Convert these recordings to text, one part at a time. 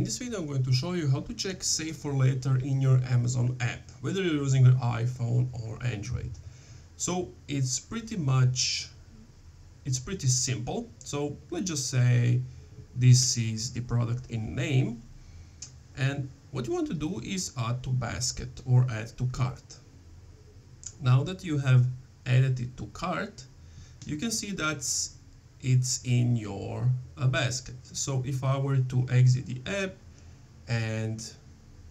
In this video I'm going to show you how to check Save for Later in your Amazon app, whether you're using an iPhone or Android. So it's pretty simple. So let's just say this is the product in name, and what you want to do is add to basket or add to cart. Now that you have added it to cart, you can see that it's in your basket. So if I were to exit the app and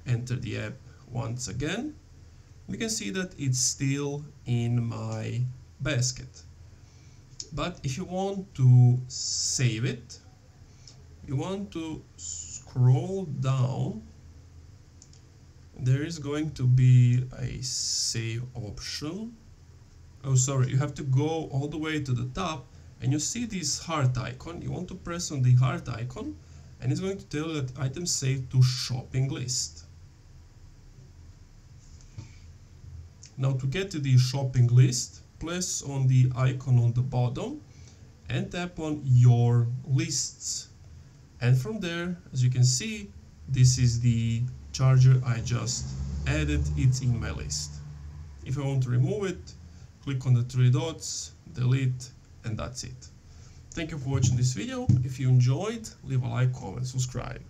enter the app once again, we can see that it's still in my basket. But if you want to save it, you want to scroll down. There is going to be a save option. Oh, sorry, you have to go all the way to the top, and you see this heart icon. You want to press on the heart icon, and it's going to tell you that item saved to shopping list. Now to get to the shopping list, press on the icon on the bottom and tap on your lists. And from there, as you can see, this is the charger I just added. It's in my list. If I want to remove it, click on the three dots, delete, and that's it. Thank you for watching this video. If you enjoyed, leave a like, comment, subscribe.